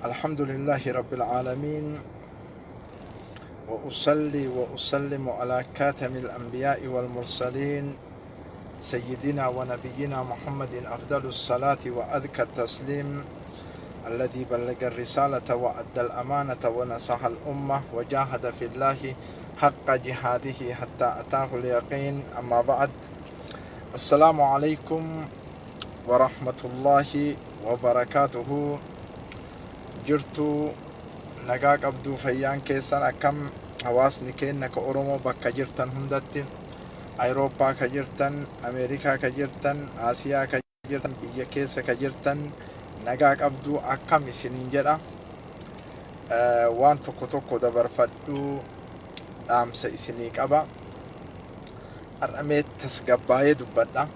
الحمد لله رب العالمين، وأصلي وأسلم على كاتم الأنبياء والمرسلين سيدنا ونبينا محمد أفضل الصلاة وأذكى التسليم، الذي بلغ الرسالة وأدى الأمانة ونصح الأمة وجاهد في الله حق جهاده حتى أتاه اليقين. أما بعد، السلام عليكم ورحمة الله وبركاته. جرتو نقاق أبدو فيان كيسان أكم حواسني كينك أورومو بكا جرتن هندت، أوروبا كجرتن، أمريكا كجرتن، آسيا كجرتن، بيا كيسا كجرتن نقاق أبدو أكم سنين جدا. وان توكو توكو دبر فدو أمس سنيك أبا أرميت تسقباية دبدا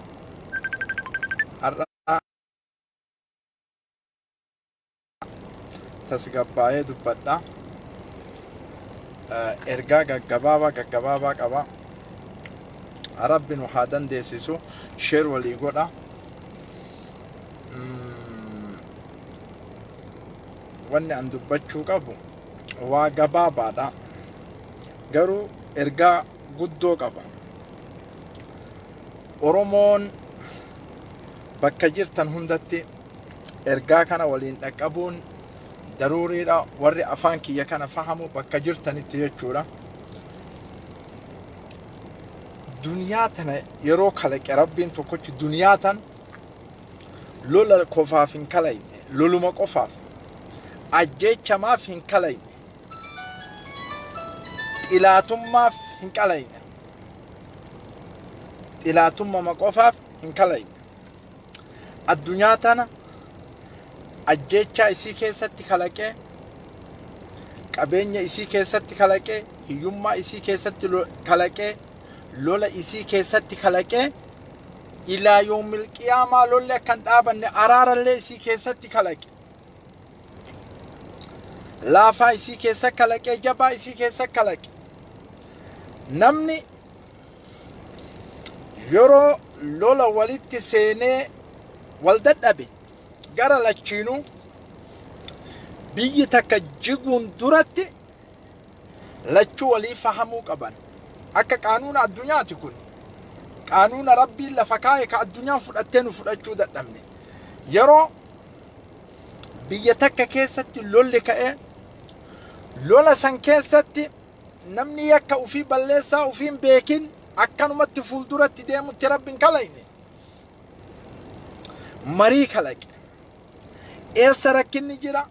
tasgabbaa'ee dubbadha. Ergaa gaggabaabaa qaba. Rabbi nu haa dandeessisu. Sheer walii godha. Wanni an dubbachuu qabu waa gabaabaadha, garuu ergaa guddoo qaba. Oromoon bakka jirtan hundatti ergaa kana waliin dhaqqabuun daruuriidha. Warri afaan kiyya kana fahamu bakka jirtanitti jechuudha. Duniyaa tana yeroo kalaqe rabbiin tokkochi duniyaa tan lola qofaaf hin kalayne, loluma qofaaf ajjeechamaaf hin kalayne, xilaatummaaf hin kalayne, xilaatummaa qofaaf hin kalayne. Addunyaa tana ajjeechaa isii keessatti kalaqee, qabeenya isii keessatti kalaqee, hiyyummaa isii keessatti kalaqee, lola isii keessatti kalaqee, ilaa yoomil qiyaamaa lolli akkan dhaabanne araarallee isii keessatti kalaqe. Laafaa isii keessa kalaqee, jabaa isii keessa kalaqe. Namni yeroo lola walitti seenee wal dadhabe gara lachiinuu biyyi takka jiguun duratti lachuu walii fahamuu qaban. Akka qaanuuna addunyaati kun. Qaanuuna rabbiin lafa kaa'e ka addunyaan fudhattee nu fudhachuu dadhabne. Yeroo biyya takka keessatti lolli ka'e, lola san keessatti namni yakka ufii balleessaa ufiin beekin akkanumatti fuulduratti deemutti rabbiin kalayne marii kalaqe. Eessa rakkinni jira?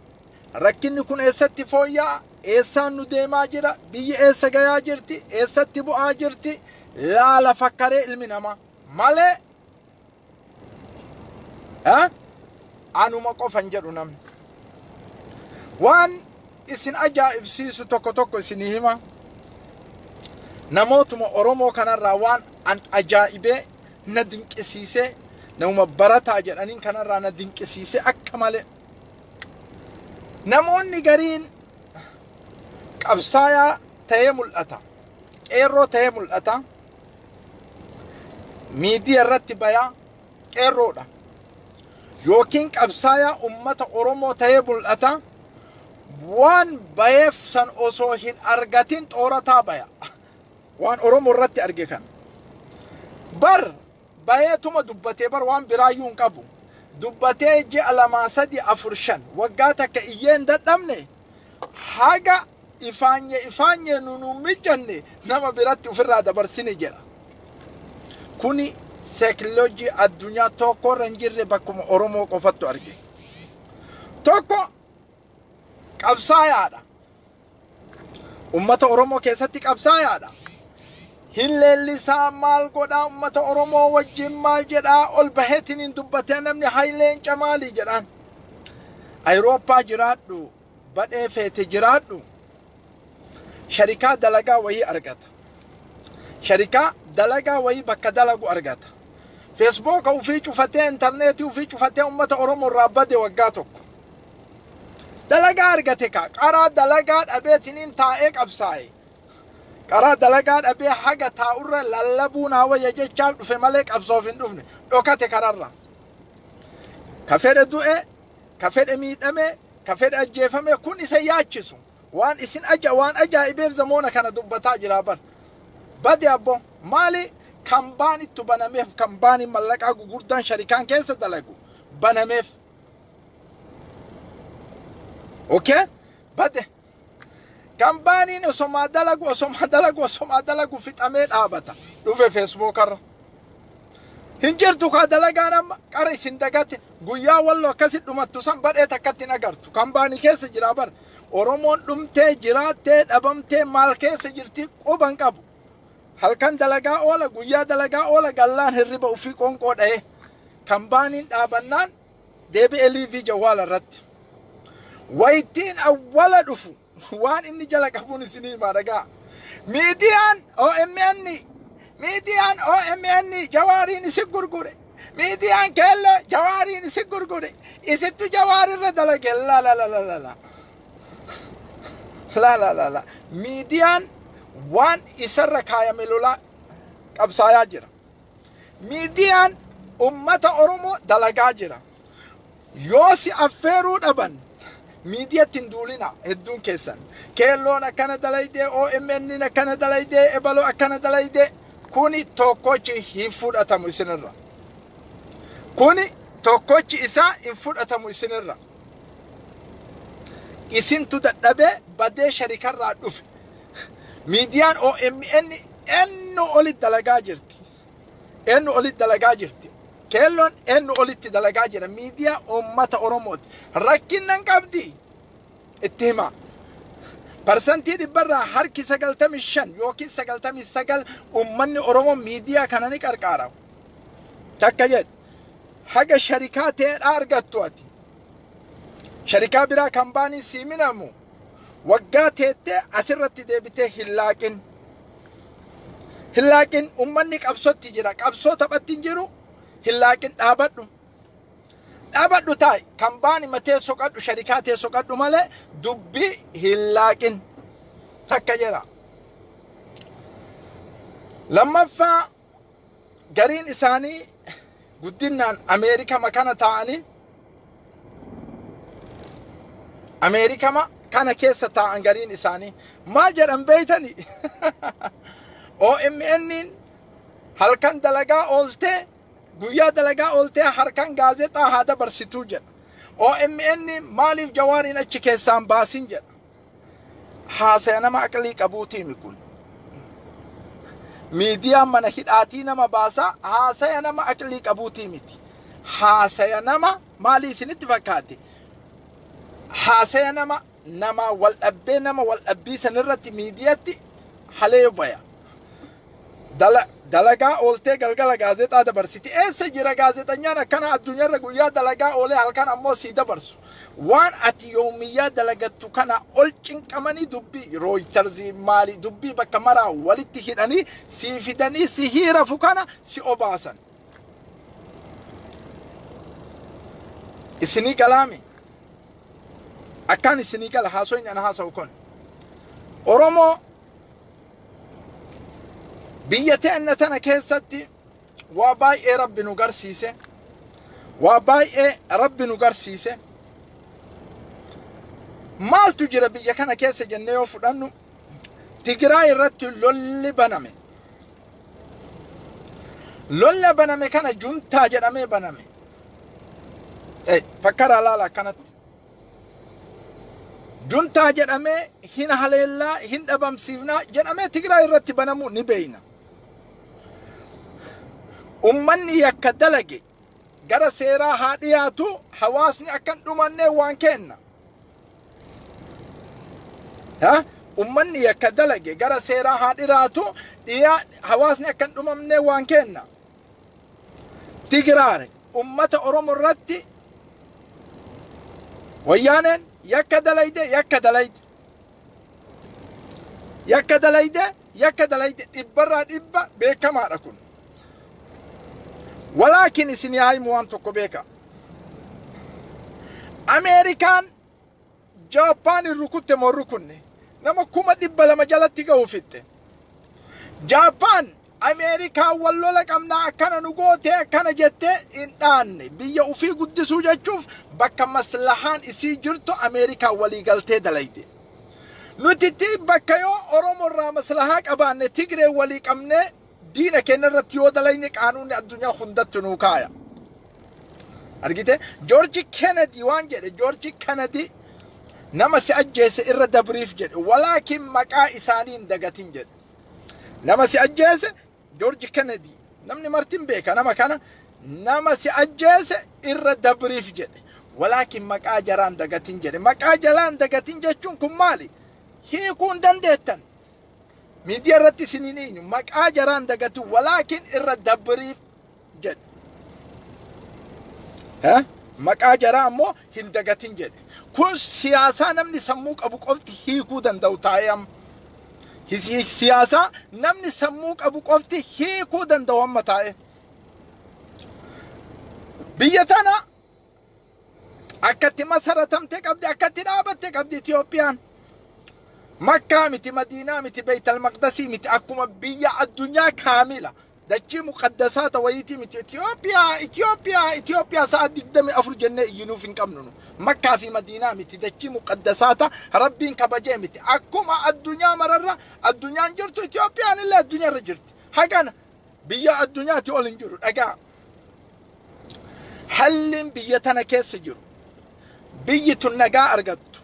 Rakkinni kun eessatti fooyya'a? Eessaan nu deemaa jira? Biyyi eessa gayaa jirti? Eessatti bu'aa jirti? Laala fakkaree ilmi namaa malee anuma qofan jedhu namni. Waan isin ajaa'ibsiisu tokko isinii hima. Namootuma Oromoo kanarraa waan an ajaa'ibee na dinqisiisee, namuma barataa jedhaniin kanarraa na dinqisiisee akka malee. Namoonni gariin qabsaayaa ta'ee mul'ata, qeerroo ta'ee mul'ata, miidiyaa irratti bayaa qeerroodha, yookiin qabsaayaa ummata Oromoo ta'ee mul'ata. Waan bayeef san osoo hin argatin xoorataa baya. Waan Oromoo irratti arge kan bar bayeetuma dubbatee bar waan biraayyuu hin qabu. Dubbatee ji'a 2, 3, 4, 5 waggaa takka iyyeen dadhabne haga ifaanye nunu mijanne nama biratti ofirraa dabarsine jedha. Kuni seekiloojii addunyaa tokko irra hin jirre bakkuma Oromoo qofattu arge. Tokko qabsaayaadha. Ummata Oromoo keessatti qabsaayaadha. Hilleellisaa maal godhaa ummata Oromoo wajjin maal jedhaa ol baheetiin dubbatee namni Hayileen Camaalii jedhaan. Awurooppaa jiraadhu, badhee feete jiraadhu, sharikaa dalagaa wayii argata. Sharikaa dalagaa wayii bakka dalagu argata. Feesbuuka ufii cufatee, intarneetii ufii cufatee ummata Oromoo irraa bade waggaa tokko. Dalagaa argate ka qaraa dalagaa dhabeetiniin taa'ee qabsaa'e. Qaraa dalagaa dhabee haga taa'urra lallabuun hawayya jechaa dhufe malee qabsoof hin dhufne dhokate kararra. Ka fedhe du'e كفد ميدمه كفد أجيفمه كون يسياتشسو وان إسن وان أجائبه زمانه كان دبتا جرابر بدي أبو مالي كمباني تبنمه كمباني ملك أقو قردان شركان كيسة دلقو بنمه أوكي بدي كمباني أسمع دلقو في تأمين آبتا دوفي فيسبوك كر هنجرتو كدلقانا قري سندقات قويا والله كسد دمتوسان بدأ تكتين أقرتو كمباني كيسة جرابر أورمون دمتي جراتي دبمتي مال كيسة جرتي قوبان قبو halkan dalagaa oola guyyaa dalagaa oola gallaan hirriba ufii qonqoo dha'e kambaaniin dhaabannaan deebi'ee liivii jawwaala irratti wayittiin awwala dhufu waan inni jala qabuun isinii himaa dhagaa miidiyaan OMN jawaariin isi gurgure miidiyaan keelloo jawaariin isi gurgure isittu jawaarirra dalage la miidiyaan وان إسر كايا ملولا قبصايا جرا ميديان أمة أورمو دلقا جرا يوسي أفيرو دبن ميديا تندولينا هدون كيسان كيلونا كان دلايدي OMN كان دلايدي إبالو كان دلايدي كوني توكوشي هيفود أتامو إسنرا كوني توكوشي إسا إنفود أتامو إسنرا إسن تدبي بدي شركة رادوف ميديان OMN إنه أولي دلقا جرتي كيلون إنه أولي دلقا جرا ميديا أمة أورموت ركنا قبدي اتهما برسنتي دي برا هركي سقلتمي الشن يوكي سقلتمي سقل أمني أورمو ميديا كانني كاركارا تكجد حاجة شركات أرغتواتي شركة برا كمباني سيمينامو وقاتي أسرت ديبته هلاكن أمنك أبسط تجرك أبسط أبتنجرو هلاكن أبدو تاي كمباني متى سقط شركات سقط ماله دبي هلاكن تكجرا لما فا قرين إساني قدنا أمريكا مكانة تاني أمريكا ما كان كيسة تاعن قرين إساني ما جرم بيتني OMN هل كان دلقا أولته قويا دلقا أولته هركان غازتا هذا برسيتو جد OMN مالي جوارين أچي كيسان باسين جد حاسينا ما أكلي كبوتي مكون ميديا من هداتينا ما باسا حاسينا ما أكلي كبوتي متي حاسينا ما مالي سنت فكاتي حاسينا ما نما والأبي نما والأبي سنرتي ميدياتي حليه بيا دلقا أولتي قلقلا غازيت هذا برسيتي إيه سجرا غازيت أنيانا كان الدنيا رقويا دلقا أولي هالكان أمو سيدا برسو وان أتي يوميا دلقاتو كان أولچن كماني دبي رويترزي مالي دبي بكامرا ولي هداني سيفداني سيهيرا فكانا سي أوباسان إسني كلامي أكان سنيكال حاسوين أنا حاسوكون أورومو بيتي أن تنا كيستي واباي رب نقر سيسه واباي رب نقر سيسه مال تجرى بيجا كان كيسة جنيو فدانو تقرأي رتي لولي بنامي كان جنتا جرامي بنامي اي فكر على كانت جنتا جرامي هنا حليلا هنا بمسيفنا جرامي تقرأي رتي بنامو نبينا أمني يكدلقي غرا سيرا هادياتو حواسني أكن دوماني وان كينا ها أمني يكدلقي غرا سيرا هادياتو إيا حواسني أكن دوماني وان كينا تقراري أمة أروم الرتي ويانين يكدليد إبرا إبا بيكا ما ركون ولكن اسمي هاي موانتو بيكا أمريكان جابان الركوت مركوني نما كوما دبا لما جالت تيغو فيت جابان Ameerikaa wallola qabnaa akkana nu goote akkana jettee hin dhaanne biyya ufii guddisuu jechuuf bakka maslahaan isii jirtu Ameerikaa walii galtee dalayde. Nuti bakka yoo Oromoo irraa maslahaa qabaanne Tigree walii qabne diina keenya irratti yoo dalayne qaanuunni addunyaa hundatti nuu kaaya. Argite George Kennedy waan jedhe George Kennedy nama si ajjeese irra dabriif jedhe walaakin maqaa isaanii hin dagatin jedhe. Nama si ajjeese George Kennedy namni martin beeka nama kana nama si ajjeese irra dabriif jedhe walaakin maqaa jaraan dagatin jedhe. Maqaa jalaan dagatin jechuun kun maali? Hiikuun dandeettan miidiyaa irratti isiniin eenyu maqaa jaraan dagatin walaakin irra dabriif jedhe. Maqaa jaraa ammoo hin dagatin jedhe. Kun siyaasaa namni sammuu qabu qofti hiikuu danda'u taa'ee siyaasaa namni sammuu qabu qofti hiikuu danda'u amma taa'e. Biyya tana akkatti masaratamte qabdi akkatti dhaabatte qabdi Itiyoophiyaan. Makkaa miti Madiinaa miti Beeytal Maqdasii miti akkuma biyya addunyaa kaamila. Dachii muqaddasaata wayitii miti Itiyoophiyaa sa'a 24 jennee iyyinuuf hin qabnu. Makkaa fi Madiinaa miti dachii muqaddasaata Rabbiin kabajee miti. Akkuma addunyaa mararra addunyaan jirtu Itiyoophiyaan illee addunyaarra jirti. Hagana biyya addunyaatti ol hin jiru dhagaa. Halliin biyya tana keessa jiru. Biyyi tun nagaa argattu.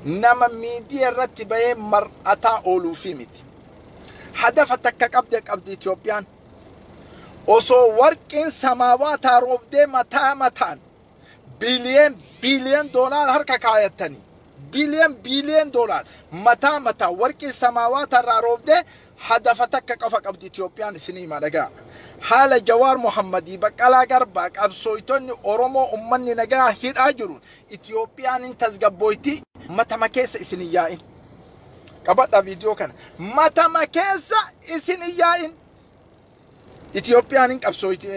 Nama miidiyaa irratti bahee mar'ataa ooluufi miti. Hadafa takka qabdi Itiyoophiyaan. Osoo warqiin samaawataa roobdee mataan biliyoon doolaar harka kaayattanii biliyoon doolaar mataa warqiin samaawataa irraa roobdee hadafa takka qofa qabdi Itiyoophiyaan isinii madhagaa. Haala Jawaar Muhammadii Baqqalaa Garbaa qabsooytonni Oromoo ummanni nagaa hidhaa jiruun Itiyoophiyaan hin tasgabbooyti matama keessa isinii yaa'in. Qabadha video kana matama keessa isinii yaa'in. Itiyoophiyaan hin qabsooyti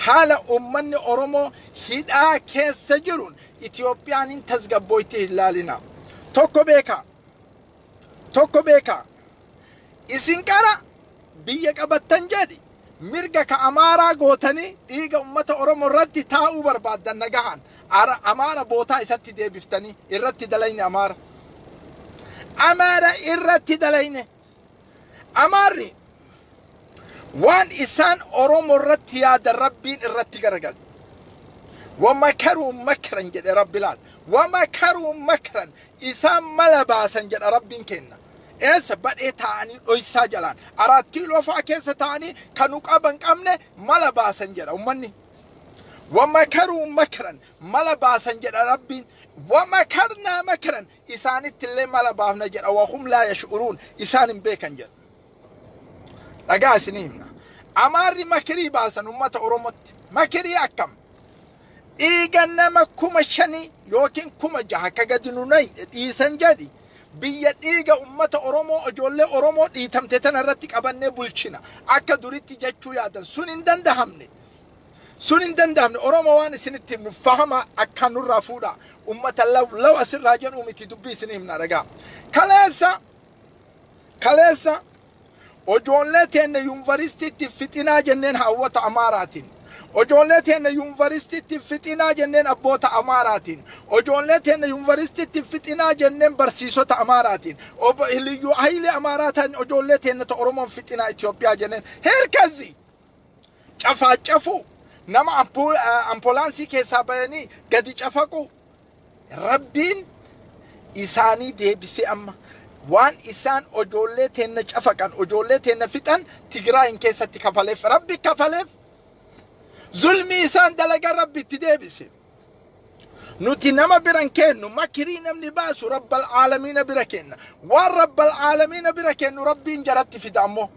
haala ummanni Oromoo hidhaa keessa jiruun Itiyoophiyaan hin tasgabbooyti ilaalina. Tokko beeka isin qara biyya qabattan jedhi mirga ka Amaaraa gootanii dhiiga ummata Oromoo irratti taa'uu barbaaddan nagahan Amaara bootaa isatti deebiftanii irratti dalayne Amaara irratti dalayne. Amaarri waan isaan Oromoo irratti yaada Rabbiin irratti garagal. ومكروا مكرا جد رب العال ومكروا مكرا إسام ملباسا جد رب كنا إنس بدأ تاني أيسا جلان أراد كيلو فاكيس تاني كانوا قابن كامنة ملباسا جد أمني ومكروا مكرا ملباسا جد رب ومكرنا مكرا إسان تلي ملباسنا جد وهم لا يشعرون إسان بيكن جد لقا سنيمنا أماري مكري باسا أمة أرومت مكري أكم إيجانا كوما شني يوكين كوما جها كجدنوني إيسان جدي بيد أمة أورومو أجولة أورومو إيتمتنا رتك أبني بولشنا أكدوريتي جاتشو يادن سنين دندهمني أورومو وان سنتم فهما أكانو رافودا أمة الله لو أسر راجن أمتي دبي سنين نارجا كاليسا أجولة تين يونفرستي تفتنا جنين هوات أماراتين وجولتين يونفرستي تفتنا جنين أبوتا أماراتين وجولتين يونفرستي تفتنا جنين برسيسوتا أماراتين وبهليو هايلي أماراتين وجولتين تأرومون فتنا إثيوبيا جنين هركزي شفو نما أمبولانسي كيسابيني قد شفاكو ربين إساني دي بسي أما وان إسان وجولتين شفاكان وجولتين فتن تقرأين كيسا تكفلف ربي كفلف ظلمي إسان دلق ربي تدابسي نوتي نما برنكينو مكرين من باسو رب العالمين بركين والرب العالمين بركين ربي انجرت في دمه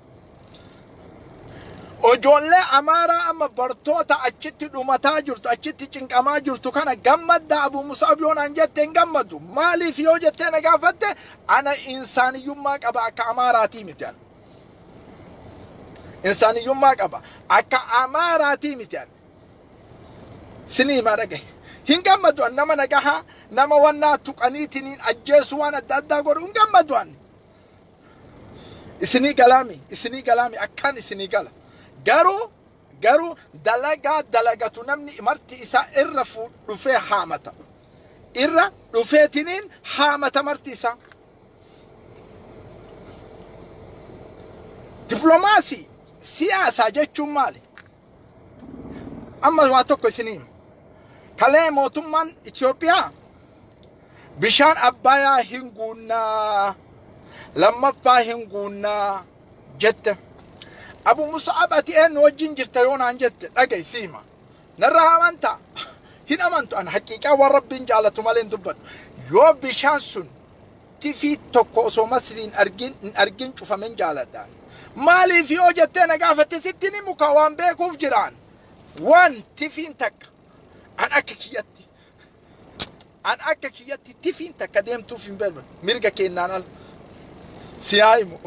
وجولة أمارا أما برطوتا أجتي دومتا جرتو أجتي چنك أما جرتو كان قمد دا أبو مصعب يون أنجتين قمدو مالي في وجتين قافت أنا إنساني يماك أبا كأماراتي متين إنساني يماك أبا أكا أماراتي متين سني ما رجع هنقام مدوان نما نجاها نما وانا تقنيتين أجلس وانا دادا قر هنقام مدوان isinii galaami akkaan isinii gala. Garuu dalagatu namni marti isaa irra dhufee haamata. Irra dhufeetiniin haamata marti isaa. Diplomaasii siyaasaa jechuun maali? Amma waa tokko isinii kalee mootummaan Itoophiyaa bishaan Abbayyaa hin guunnaa, lammaffaa hin guunnaa jette. Abu Mus'aab ati eenyu wajjin jirta yoo naan jette dhaga'i siima. Narraa amantaa hin amantu an haqiiqaa waan Rabbiin jaalatu malee hin dubbadhu. Yoo bishaan sun tifii tokko osoo masriin argin cufamen jaaladhaan. Maaliif yoo jettee na gaafatte sitti ni muka waan beekuuf jiraan. Waan tifiin takka an akka kiyyatti tifiin takka deemtuuf hin beelman mirga kennaan al siyaayimu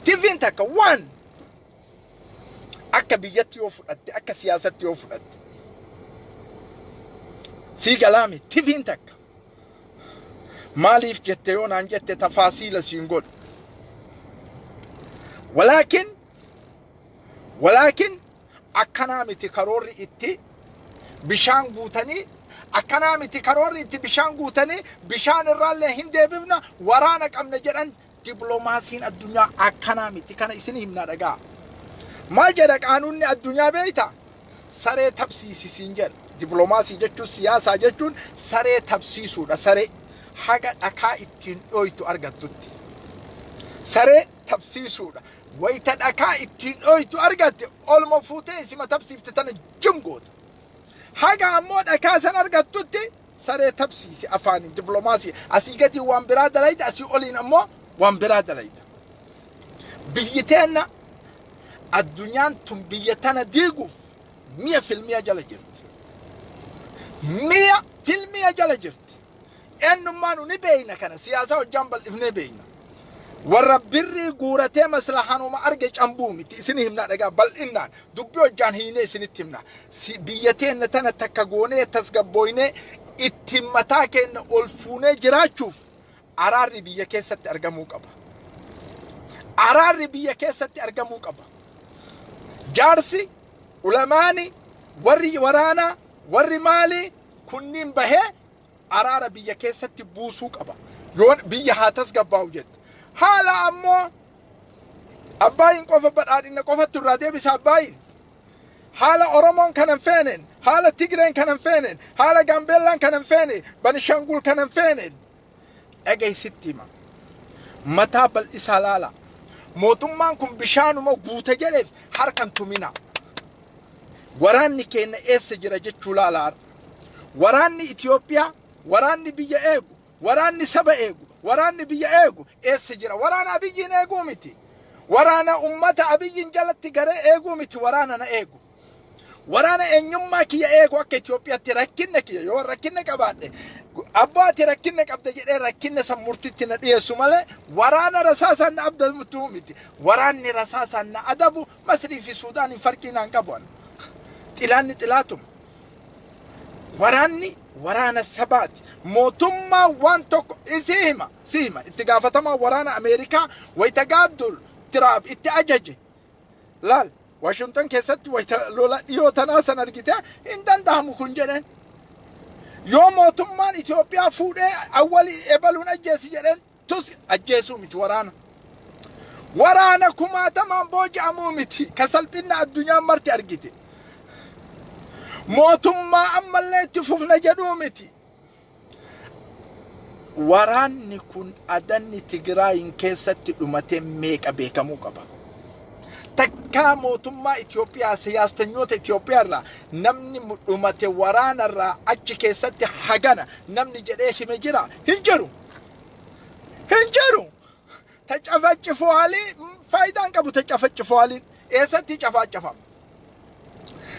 tifiin takka waan akka biyyatti yoo fudhatte akka siyaasatti yoo fudhatte sii galaami tifiin takka maaliif jette yoo naan jette tafaasiila siin godhu walaakin akkanaa miti karoorri itti bishaan guutanii akkanaa miti karoorri itti bishaan guutanii bishaan irraallee hin deebifna waraana qabna jedhan diplomaasiin addunyaa akkanaa miti kana isin himna dhagaa. Maal jedha qaanuunni addunyaa beeyta? Saree tabsiisisiin jedha. Diplomaasii jechuun siyaasaa jechuun saree tabsiisuudha. Saree haga dhakaa ittiin dhoytu argattutti. Saree tabsiisuudha. Wayita dhakaa ittiin dhoytu argatte olma fuutee isima tabsiifte tana jumgoota. Haga ammoo dhakaa san argattutti saree tabsiisi afaanin diplomaasii asii gadi waan biraa dalayda asii oliin ammoo waan biraa dalayda. Biyyi teenna addunyaan tun biyya tana diiguuf 100% jala jirti. 100% jala jirti. Eenyummaan ni beeyna kana siyaasaa hojjaan bal'ifnee beeyna. Warra birrii guuratee maslahanuma arge cambuu miti isin himna dhagaa bal'innaan dubbii hojjaan hiinee isinitti himna. Biyya teenna tana takka goonee tasgabbooynee itti mataa keenya ol fuunee jiraachuuf araarri biyya keessatti argamuu qaba. Araarri biyya keessatti argamuu qaba. Jaarsi, ulamaani, warri waraanaa, warri maalii kunniin bahee araara biyya keessatti buusuu qaba. Yoon biyya haa tasgabbaa'u jette. Haala ammoo Abbayyin qofa badhaadhina qofatti irraa deebisa Abbayyin. Haala Oromoon kanan feenen, haala Tigreen kanan feenen, haala Gambeellaan kanan feene, Banishangul kanan feenen. Dhageessitti hima. Mataa bal'isaa laala. Mootummaan kun bishaanuma guute jedheef harkan tumina. Waraanni keenya eessa jira jechuu laala. Waraanni Itoophiyaa, waraanni biyya eegu, waraanni saba eegu, waraanni biyya eegu eessa jira? Waraana Abiyyiin eeguu miti. Waraana ummata Abiyyiin jalatti garee eeguu miti. Waraana na eegu. Waraana eenyummaa kiyya eegu akka Itoophiyaatti rakkinna kiyya yoo rakkinna qabaadhe abbaati rakkinna qabda jedhee rakkinna san murtitti na dhiyeessu malee waraana rasaasaan na abdatu miti. Waraanni rasaasaan na adabu Masrii fi Suudaaniin farqiinaan qabu. Xilaanni xilaatum. Waraanni waraana sabaati. Mootummaa waan tokko isihima itti gaafatamaa waraana Ameerikaa wayita gaabdul tiraab itti ajaje. Laal Washington keessatti wayita lola dhiyoo tanaa san argite hin danda'amu kun jedheen. Yoo mootummaan Itoophiyaa fuudhee awwali ebaluun ajjeesi jedheen tus ajjeesuu miti waraana. Waraana kumaatamaan booji'amuu miti ka salphina addunyaan marti argite. Mootummaa ammallee itti fufna jedhuu miti. Waraanni kun adanni Tigraayin keessatti dhumate meeqa beekamuu qaba. Takka mootummaa Itoophiyaa siyaastanyoota Itoophiyaa irraa namni dhumate waraana irraa achi keessatti hagana namni jedhee hime jira hin jiru. Tacafaccifoo haalii faayidaan qabu tacafaccifoo haaliin eessatti cafaacafama.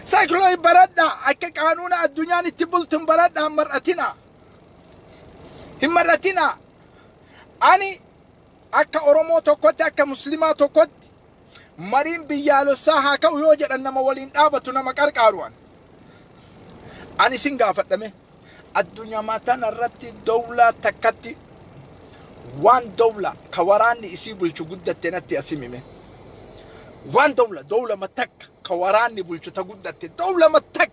Saayikilooyi baradhaa akka qaanuuna addunyaan itti bultin baradhaa hin mar'atinaa. Ani akka Oromoo tokkotti akka Muslimaa tokkotti mariin biyyaalessaa haa ka'u yoo jedhan nama waliin dhaabatu nama qarqaaru'an. Ani sin gaafadhame addunyaa mataan irratti dawlaa takkatti وان دولة كوراني يسيبوا الشجودة تنتي أسميمه وان دولة متك كوراني بولشو تجودة دولة متك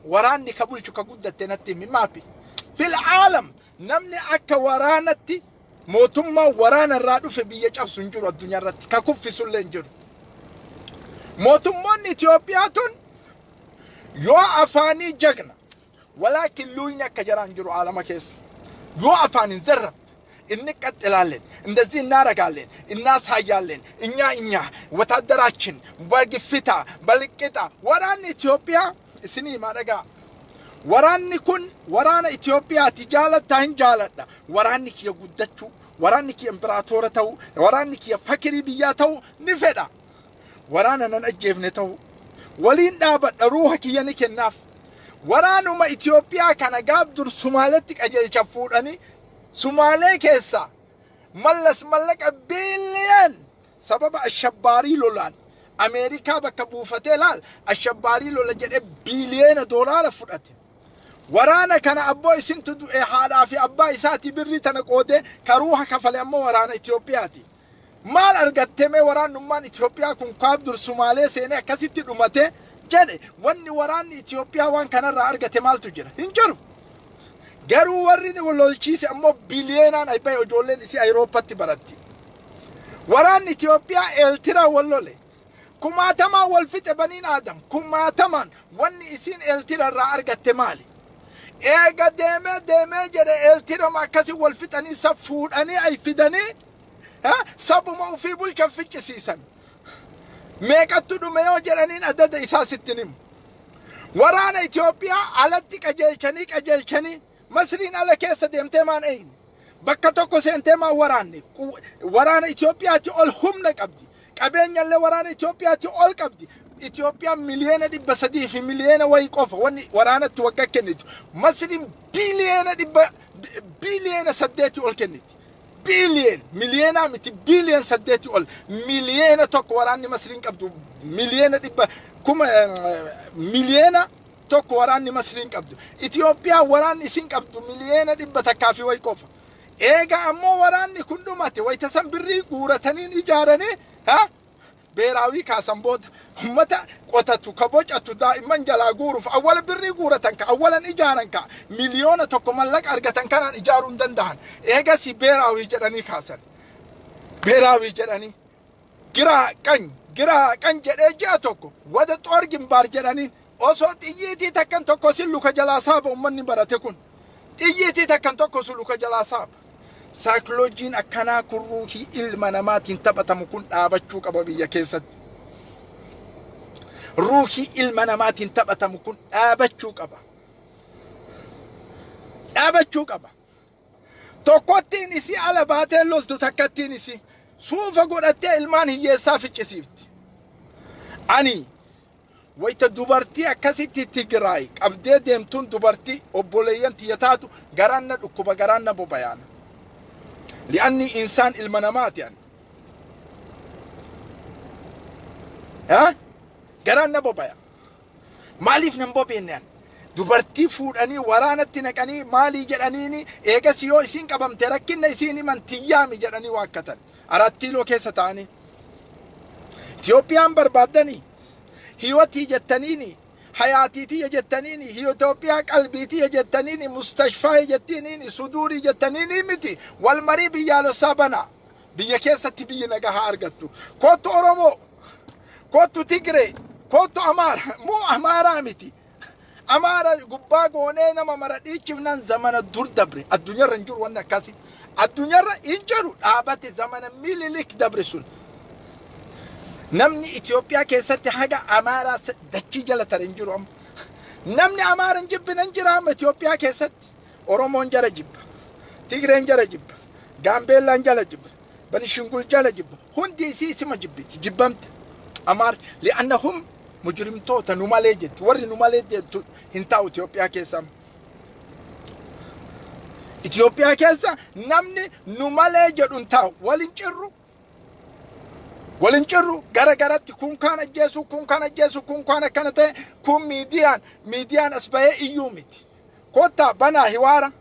وراني كبولشو كجودة تنتي ما في العالم نمني أكا ورانتي موتما ورانا الرادو في بيج أب سنجر الدنيا رتي ككوف في سلنجر موتمان إثيوبياتون يو أفاني جغنا ولكن لوينا كجران جرو عالم كيس يو أفاني زرب إنك أتلالين إندزين نارا قالين الناس هايالين إنيا وتدراتشن بلقفتا بلقتا وران إثيوبيا سني ما رقا وراني كن ورانا إثيوبيا تجالة تاين جالة وراني كي يقودتشو وراني كي إمبراطورة تو وراني كي فكري بياتو نفدا ورانا ننأجيف نتو ولين دابت روحك يانيك الناف ورانو ما إثيوبيا كان قابدر سومالتك أجل شفوراني سومالي كيسا ملك بيليان سبب الشباري لولان أمريكا بكبوفتي لال الشباري لولا جد بليون دولار فرأتي ورانا كان أبوي سنتو حالا في أبوي ساتي بري تنقوده كروها كفالي أمو ورانا إثيوبياتي مال أرغتمي وران نمان إثيوبيا كن قابدر سومالي سيني كسيتي دمته جد واني وران إثيوبيا وان كان را أرغتي مال تجرى هنجرو غرو وريني ولولشيسي أمو بليونان أي باي وجولين إسي أيروبا تبرتي وران إثيوبيا إلترا ولولي كما تما والفت بنين آدم كما تما واني إسين إلترا را أرغتي مالي إيغا ديمي جرى إلترا ما كسي والفت أني سفور أني أي فدني سبو ما في بولك فيك سيسن ميكاتو دو ميو جرانين أدد إساس التنم ورانا إثيوبيا علتك أجلشني مصرين على كيسة ديمتمان أين بكتوكو سنتما ورانا إثيوبيا تقول خمنك أبدي كابين يلي ورانا إثيوبيا تقول كبدي إثيوبيا مليون دي بسدي في مليون ويقوف ورانا توقع كنت مصرين بليون سديتي أول كنت مليون متي بليون سديتي أول مليون توك وراني مصرين كبدو مليون دي مليون توك وراني مصرين كبدو إثيوبيا وراني سين كبدو مليون دي بتكافي ويقوف إيجا أمو وراني كندو ماتي ويتسم بري قورتنين إجارني بيراوي كاسم بود همتا قطتو كبوجتو دائما جلا غورف اول بري غورتنك اولا اجارنك مليون تكمل لك ارغتن كان اجارون دندان ايغا سي بيراوي جداني كاسن بيراوي جداني غرا كان جده جاتوكو ودا طور جنبار جداني اوسو تييتي تكن توكو سلو كجلا صاب امني براتكون تييتي تكن توكو سلو كجلا صاب سايكولوجين أكنا كروكي المنامات انتبت مكون أبتشوك أبويا كيسد روحي المنامات انتبت مكون أبتشوك أبا توقتين إسي على باتين لول تتكتين إسي سوف قرأت إلمان هي سافي كسيفت أني ويتا دوبارتي أكاسيتي تيجرايك أبدي ديمتون دوبارتي أبوليان تيتاتو غرانا أكوبا غرانا بوبايانا لأني إنسان المنامات يعني قرانا بوبايا ماليف نمبوبين يعني دوبرتي فوراني ورانا تنكاني مالي جرانيني إيجا سيو إسين كبام تركين إسيني من تيامي جراني واكتن 4 كيلو كيسة تاني إثيوبيان بربادني هيوتي جتنيني حياتي تي جتنيني هيوتوبيا قلبي تي جتنيني مستشفى جتنيني صدوري جتنيني متي والمريب يالو سابنا بيكيسة تبي نجاها أرجتو كوتو أورومو كوتو تيجري كوتو أمار مو أمارا متي أمارا قباقو نينا ما مرادي شفنا زمان الدور دبري الدنيا رنجور وانا كاسي الدنيا رنجور آبات زمان ميليليك دبرسون نمني إثيوبيا كيست حاجة أمارة دتشي جل ترنجر أم نمني أمارة نجيب ننجرام إثيوبيا كيست أورومون جل جيب تيجرين جل جيب غامبيلا جل جيب بني شنقول جل جيب هندي سي ما جبتي جبمت أمار لأنهم مجرم توتا نماليجت وري نماليجت هنتاو إثيوبيا كيسام إثيوبيا كيسا نمني نماليجت هنتاو ولنجرو غرغرات كون كان جيسو كون كان كانت كون ميديان اسباي ايوميت كوتا بنا هوارا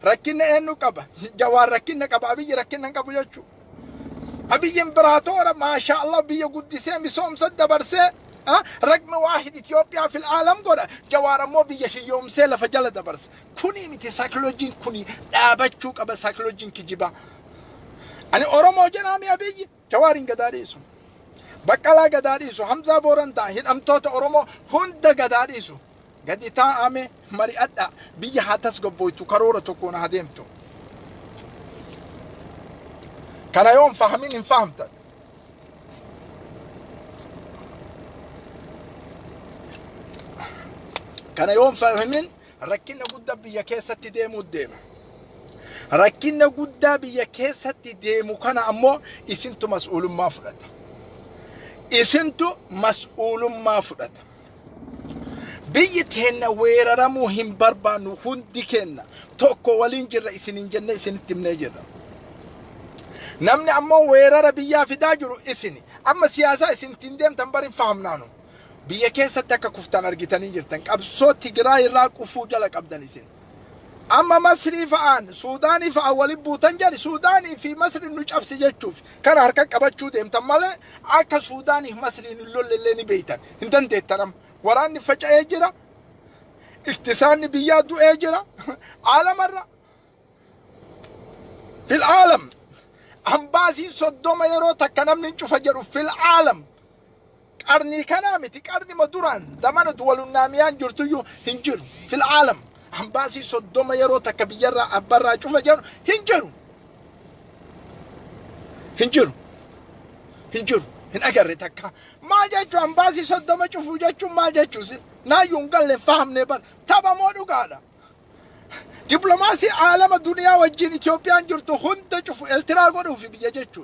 rakkinna eenyu qaba jawaar rakkinna qaba abiyyi rakkinna qabu jechuu abiyyi imperatora maasha Allah biyya guddisee misoomsa dabarsee رقم واحد إثيوبيا في العالم قرأ جوار مو بيش يوم سيلا فجلة دبرس كوني متي سايكولوجين كوني دابتشوك أبا سايكولوجين كجيبا أنا أورمو جنامي أبيجي جوارين قداريسو بقالا قداريسو حمزة بورنتا هن أمتوت أورمو هند قداريسو قد تا أمي مري أدى بيجي حاتس قبويتو كرورة تكون هديمتو كان يوم فهمين إن فهمت كان يوم فاهمين ركنا قد بيا كيسة ديمو ديما ركنا قد بيا كيسة ديمو كان أمو إسنتو مسؤول ما فرد إسنتو مسؤول ما فرد بيت هنا ويررمو هم بربانو هندي كنا توكو ولين جرى إسنين جنة إسنين تمنى جرى نمني أمو ويرر بيا في داجرو إسني أما سياسة إسن تندم تنبرين فهمنانو بيا كيسة تكا كفتان أرغتاني جرتن أبسو تقرأي راك وفوجلك أبدانيسين أما مصري فآن سوداني فأولي بوتن جاري سوداني في مصر نجاب سيجتشوف كان هركاك أبتشو ديم تمالي أكا سوداني مصري نلول الليني بيتن انتن تترم وراني فجأة يجرى اكتساني بيادو يجرى عالم مرة في العالم أمباسي صدوما يرو تكنم ننشو فجرو في العالم قرني كنامتي قرني مدوران زمان دول الناميان جرتيو هنجرو في العالم أمباسي صدوما يرو تكبيرا أبرا شوف جرو هنجرو هن أجرتك ما جاتو أمباسي صدوما شوفوا جاتو ما جاتو سير نا يونغال فهم نبر تابا مودو قادا دبلوماسي عالم الدنيا وجين إثيوبيان جرتو هنتا شوفوا التراغو في بيجاتو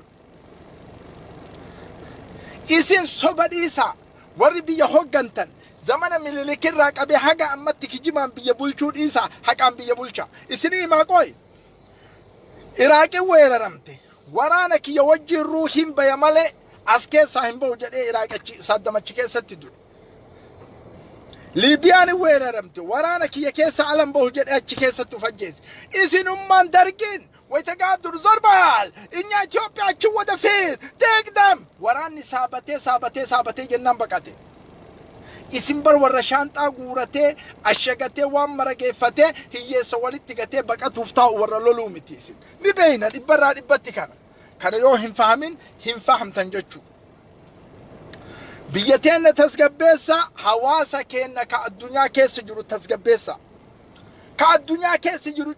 إسين صبريسا وري بيا هوغانتن زمان مللكين راك أبي حاجة أمتك جيمان بيا بولشود إيسا حاجة أم بيا بولشا إسيني ما قوي إراكي ويررمتي ورانا كي يوجي روحين بيا مالي أسكي ساهم بوجد إراكي صدما تشكي ستدو ليبياني ويررمتي ورانا كي يكيسا علم بوجد أتشكي ستفجيز إسين أمان درقين ويتقابدوا زربال إنيا إثيوبيا تشوى دفير تقدم وراني سابتي جنان بقاتي إسمبر ورشانتا غورتي أشغتي وامرقفتي هي سوالي تغتي بقى تفتاو ورلولو متيسين نبينا الإبرا الإبتي كان يو هم فهم تنججو بيتين تسقبيسا حواسا كينا كالدنيا كيس جرو تسقبيسا كالدنيا كيس جرو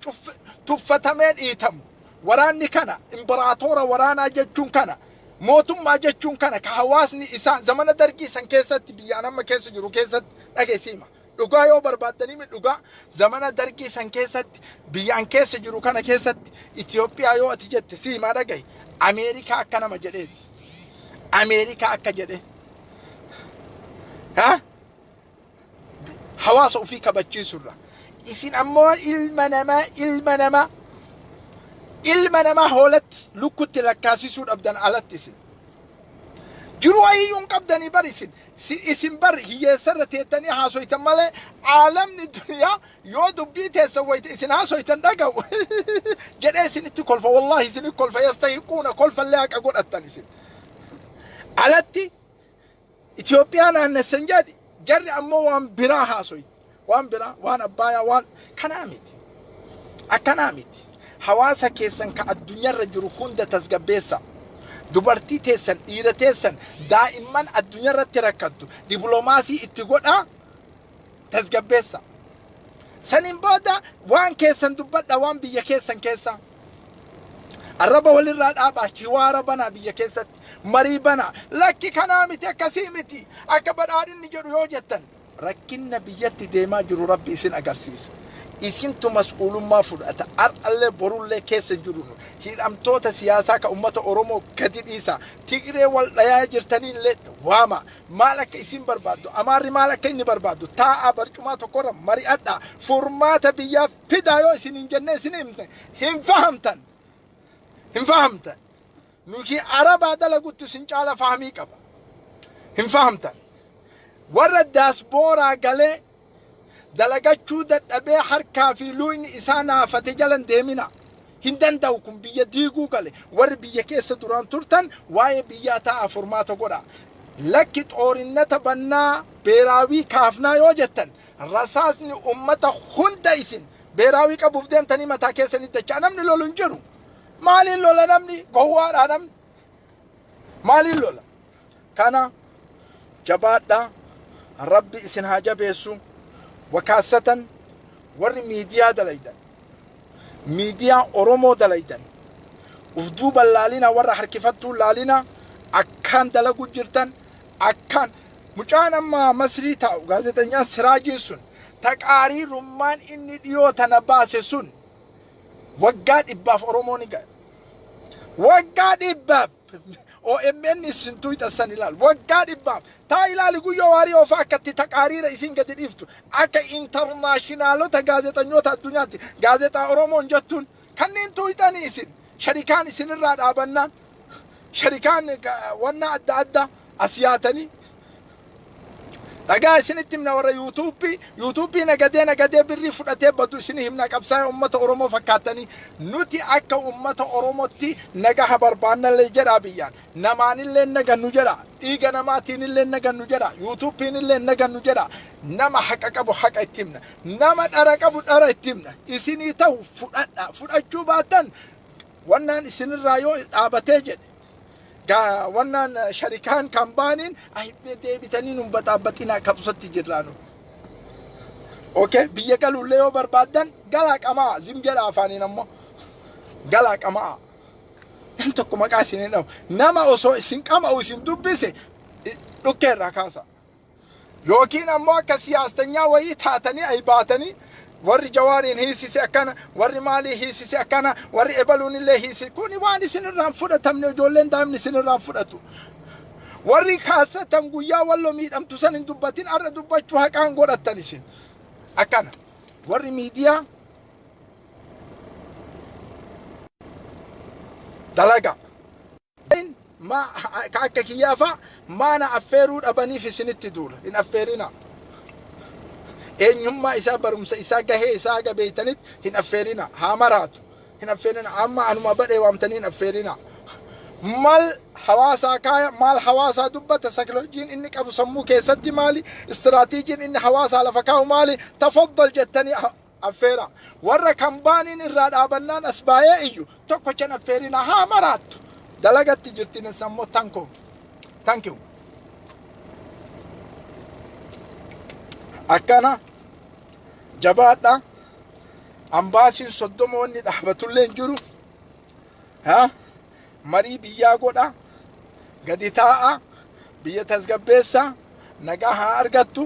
تفتمين إيتم وراني كان إمبراطورة ورانا ججون كان موتم ما جتشون كان كحواسني إسان زمان درجي سن كيسة بيانا ما كيسة جرو كيسة أجسيما لقا يو بربادني من لقا زمان درجي سن كيسة بيان كيسة جرو كان كيسة إثيوبيا يو أتجت سيما رجعي أمريكا كنا مجرد أمريكا كجرد ها حواس وفيك بتشي سرة إسين أمور إلمنما هولت لكت لكاسي سود أبدان على جرو أيون قبداني بارسين اسم بر هي سرة تيتاني هاسو يتمالي عالم الدنيا يودو بيته سويت اسن هاسو يتندقو جد اسن اتكولفا والله اسن اتكولفا يستيقون كولفا ليك أقول التانيسين علتي إثيوبيانا النسنجادي جري أمو وان برا هاسو وان برا وان أبايا وان كنامت حواسا كيسن كالدنيا رجل خندة تسقبيسا دبرتي تيسن إيرا تيسن دائما الدنيا رتركتو دبلوماسي اتقول تسقبيسا سنين بودا وان كيسن دبتا وان بيا كيسن الرب والراد أبا كوارا بنا بيا كيسن مريبنا لكي كنامتي كسيمتي أكبر آرين نجر يوجتن ركنا بيتي ديما جروربي إسن أقرسيس إسين تو مسؤول ما فرأت أرأل برول كيس جرونو هي أم توتا سياسة كأمة أورومو كدير إيسا تيجري والله جرتنين لت واما مالك إسين بربادو أماري مالك إني بربادو تا أبرجما تكورا مري أدا فورمات بيا فدايو إسين إنجنة إسين هم فهمتن نوكي عرب هذا لقول تسنجالا فهمي كبا هم فهمتن ورد داسبورا قالي dalagachuu dadhabee harkaa fi luuyni isaa naafate jalan deemina. Hin danda'u kun biyya diiguu gale. Warri biyya keessa duraan turtan waa'ee biyyaa ta'a furmaata godha. Lakki xoorinnata bannaa beeraawii kaafnaa yoo jettan rasaasni ummata hunda isin beeraawii qabuuf deemtanii mataa keessanii dachaa namni lolu hin jiru. Maaliin lola namni gowwaadhaa namni maaliin lola? Kana jabaadhaa rabbi isin haa jabeessu. Wakaasatan warri miidiyaa dalaydan miidiyaa Oromoo dalaydan ufduuba laalina warra harkifattuu laalina akkaan dalagu jirtan akkaan mucaan amma Masrii taa'u gaazexeessaan Siraajiin sun taqaariirummaan inni dhiyoo tana baase sun waggaa 100 Oromoo ni ga'a. Waggaa 100 OMN isin tuytasan ilaal waggaa 100 taa ilaali guyyoo waarii ofa akkatti taqaariira isin gadi dhiiftu akka internationalota gaazexeessitoota addunyaatti gaazexaa Oromoon jettuun kanneen tuytanii isin sharikaan isinirraa dhaabannaan sharikaan wanna adda adda asiyaatanii dhagaa isinitti himna warra YouTube nagadee birrii fudhatee badu isin himna qabsaa ummata Oromoo fakkaatanii nuti akka ummata Oromootti nagaha barbaannallee jedha biyyaan namaanillee nagannu jedha dhiiga namaatiinillee nagannu jedha YouTube'inillee nagannu jedha nama haqa qabu haqa itti himna nama dhara qabu dhara itti himna isinii ta'u fudhachuu baatan wannaan isinirraa yoo dhaabatee jedhe wannan sharikaan kambaanin ahibbe deebitanii nun baxaabaxinaa kabsatti jirraanu. Okay, biyya galuullee yoo barbaadan galaa qamaa zim jedha afaaniin ammoo galaa qamaa. Namni tokko maqaa isiniin dhabu nama osoo isin qama'u isin dubbise dhukkeerraa kaasa. Yookiin ammoo akka siyaastanyaa wayii taatanii ay baatanii warri jawaariin hiisise akkana warri maalii hiisise akkana warri ebaluun illee hiisise kuni waan isinirraan fudhatamne ijoolleen daa'imni isinirraan fudhatu. Warri kaasatan guyyaa walloo miidhamtu san hin dubbatin arra dubbachuu haqaan godhattan isin akkana warri miidiyaa dalaga ma akka kiyyaafa maana affeeruu dhabaniif isinitti duula hin affeerina. Eenyummaa isaa barumsa isaa gahee isaa gabeeytanit hin affeerina haa maraatu hin affeerina amma anuma badhee waamtanii hin affeerina. Mal hawaasaa kaaya maal hawaasaa dubbata saayikolojiin inni qabu sammuu keessatti maali istiraatiijiin inni hawaasaa lafa kaa'u maali tafaddal jettanii affeera. Warra kambaaniin irraa dhaabannaan as baay'ee iyyu tokkochan affeerina haa maraattu dalagatti jirtiin sammuu tanko thank you. Akkana jabaadha ambaasiin soddomoonni dhaabatullee jiru ha marii biyyaa godha gadi taa'a biyya tasgabbeessa nagaa haa argattu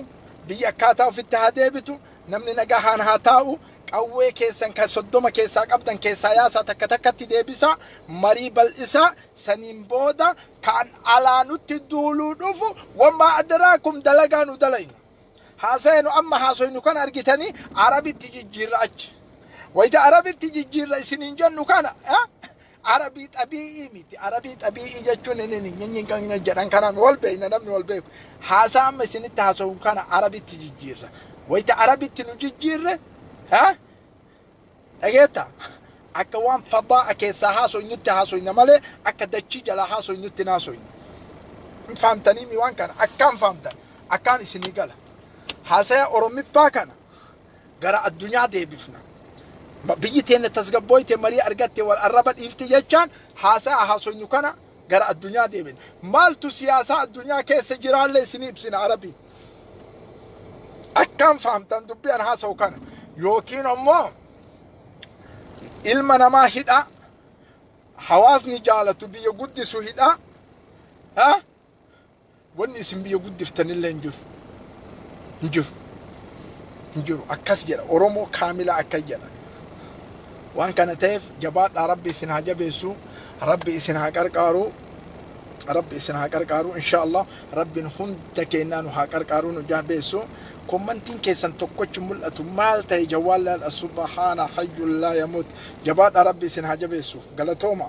biyya akkaataa ofitti haa deebitu namni nagaa haa taa'u qawwee keessan kan soddoma keessaa qabdan keessaa yaasaa takka takkatti deebisa marii bal'isa saniin booda kan alaanutti duuluu dhufu wammaa adaraakum dalagaanu dalayna. Haasaynu amma haasoynu kan argitanii arabitti jijjiirra achi wayita arabitti jijjiirra isiniin jennu kana arabii xabi'ii miti arabii xabi'ii jechuun inni jedhan kanaan wal beeyna namni wal beeku haasaa amma isinitti haasoynu kana arabitti jijjiirra wayita arabitti nu jijjiirre dhageetta akka waan fadaa keessaa haasoynutti haasoyna malee akka dachii jalaa haasoynutti naasoynu fahamtanii mi waan kana akkaan fahamtan akkaan isinii gala. Haasaya Oromiffaa kana gara addunyaa deebifna. Biyyi teenya tasgabbooyte marii argatte wal arraba dhiifti jechaan haasaya haasoynu kana gara addunyaa deebina. Maaltu siyaasaa addunyaa keessa jiraallee isinii ibsina arabii. Akkaan fahamtan dubbii an haasa'u kana yookiin ammoo ilma namaa hidhaa hawaasni jaalatu biyya guddisu hidhaa wanni isin biyya guddiftanillee hin jiru. Injiru akkas jedha Oromoo kaamila akkas jedha waan kana ta'eef jabaadhaa rabbi isin haa jabeessu rabbi isin haa qarqaaru inshallah rabbiin hunda keenyaa nu haa qarqaaru nu jabeessu kommentiin keessan tokkochi mul'atu maal ta'e jawaalaan subhaana hayyul laa yamut jabaadhaa rabbi isin haa jabeessu galatooma.